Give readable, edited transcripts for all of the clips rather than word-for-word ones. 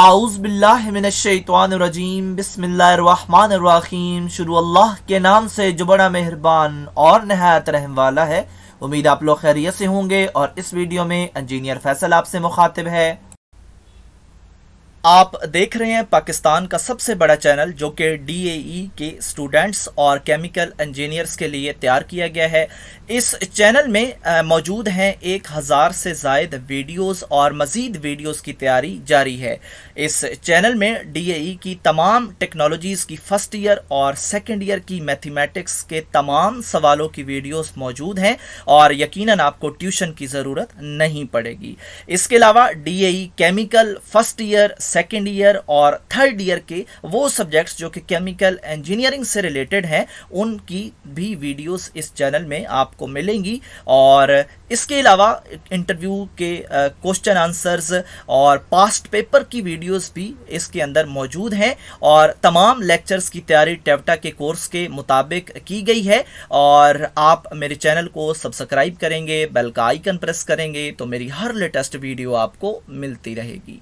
आऊज़ बिल्लाहि मिनश्शैतानिर्रजीम बिस्मिल्लाहिर्रहमानिर्रहीम। शुरू अल्लाह के नाम से जो बड़ा मेहरबान और नहायत रहम वाला है। उम्मीद आप लोग खैरियत से होंगे और इस वीडियो में इंजीनियर फैसल आपसे मुखातिब है। आप देख रहे हैं पाकिस्तान का सबसे बड़ा चैनल जो कि डीएई के स्टूडेंट्स और केमिकल इंजीनियर्स के लिए तैयार किया गया है। इस चैनल में मौजूद हैं 1000 से ज़ायद वीडियोस और मज़ीद वीडियोस की तैयारी जारी है। इस चैनल में डीएई की तमाम टेक्नोलॉजीज़ की फ़र्स्ट ईयर और सेकेंड ईयर की मैथमेटिक्स के तमाम सवालों की वीडियोस मौजूद हैं और यकीनन आपको ट्यूशन की ज़रूरत नहीं पड़ेगी। इसके अलावा DAE chemical first year, second year और थर्ड ईयर के वो सब्जेक्ट्स जो कि केमिकल इंजीनियरिंग से रिलेटेड हैं उनकी भी वीडियोस इस चैनल में आपको मिलेंगी। और इसके अलावा इंटरव्यू के क्वेश्चन आंसर्स और पास्ट पेपर की वीडियोस भी इसके अंदर मौजूद हैं और तमाम लेक्चर्स की तैयारी टेवटा के कोर्स के मुताबिक की गई है। और आप मेरे चैनल को सब्सक्राइब करेंगे, बेल का आइकन प्रेस करेंगे तो मेरी हर लेटेस्ट वीडियो आपको मिलती रहेगी।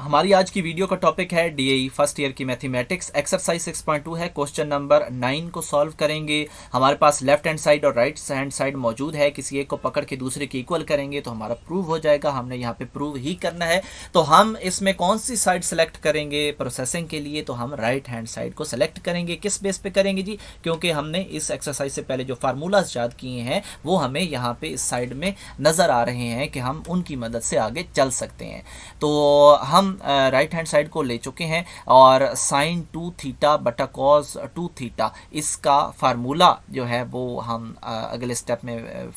हमारी आज की वीडियो का टॉपिक है डीएई फर्स्ट ईयर की मैथमेटिक्स। एक्सरसाइज 6.2 है। क्वेश्चन नंबर 9 को सॉल्व करेंगे। हमारे पास लेफ्ट हैंड साइड और राइट हैंड साइड मौजूद है। किसी एक को पकड़ के दूसरे की इक्वल करेंगे तो हमारा प्रूव हो जाएगा। हमने यहाँ पे प्रूव ही करना है। तो हम इसमें कौन सी साइड सेलेक्ट करेंगे प्रोसेसिंग के लिए? तो हम राइट हैंड साइड को सेलेक्ट करेंगे। किस बेस पे करेंगे जी? क्योंकि हमने इस एक्सरसाइज से पहले जो फार्मूलाज याद किए हैं वो हमें यहाँ पे इस साइड में नज़र आ रहे हैं कि हम उनकी मदद से आगे चल सकते हैं। तो हम राइट हैंड साइड को ले चुके हैं और साइन 2 थीटा बटा कॉस 2 थीटा इसका फार्मूला जो है वो हम अगले स्टेप में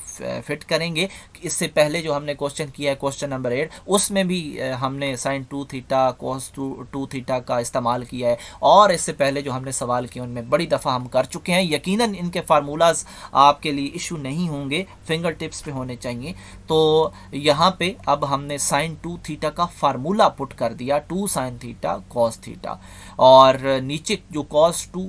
फिट करेंगे। इससे पहले जो हमने क्वेश्चन किया है क्वेश्चन नंबर 8 उसमें भी हमने साइन 2 थीटा कॉस 2 थीटा का इस्तेमाल किया है। और इससे पहले जो हमने सवाल किए उनमें बड़ी दफ़ा हम कर चुके हैं। यकीनन इनके फार्मूलाज आपके लिए इशू नहीं होंगे, फिंगर टिप्स पे होने चाहिए। तो यहाँ पे अब हमने साइन 2 थीटा का फार्मूला पुट कर दिया, 2 साइन थीटा कॉस थीटा। और नीचे जो कॉस 2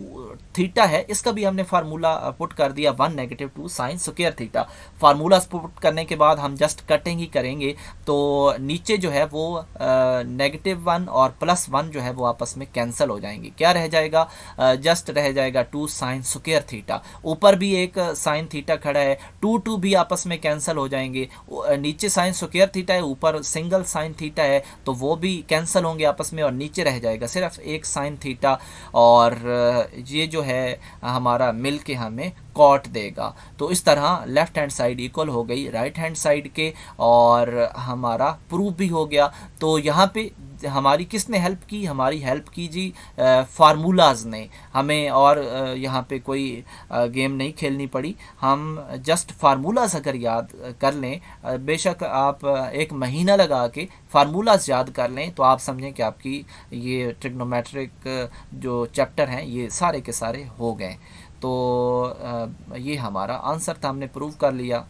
थीटा है इसका भी हमने फार्मूला पुट कर दिया, 1 negative 2 sine square theta. Formula put करने के बाद हम जस्ट कटिंग ही करेंगे तो नीचे जो है वो -1 और +1 जो है वो आपस में कैंसिल हो जाएंगे। क्या रह जाएगा? जस्ट रह जाएगा 2 साइन स्क्वायर थीटा। ऊपर भी एक साइन थीटा खड़ा है, 2 भी आपस में कैंसिल हो जाएंगे। नीचे साइन स्क्वायर थीटा है, ऊपर सिंगल साइन थीटा है तो वो भी कैंसिल होंगे आपस में और नीचे रह जाएगा सिर्फ एक साइन थीटा। और ये जो है हमारा मिल के हमें कॉट देगा। तो इस तरह लेफ्ट हैंड साइड इक्वल हो गई राइट हैंड साइड के और हमारा प्रूफ भी हो गया। तो यहाँ पे हमारी किसने हेल्प की? हमारी हेल्प की जी फार्मूलाज ने हमें। और यहाँ पे कोई गेम नहीं खेलनी पड़ी। हम जस्ट फार्मूलाज अगर याद कर लें, बेशक आप एक महीना लगा के फार्मूलाज याद कर लें तो आप समझें कि आपकी ये ट्रिग्नोमेट्रिक जो चैप्टर हैं ये सारे के सारे हो गए। तो ये हमारा आंसर था, हमने प्रूव कर लिया।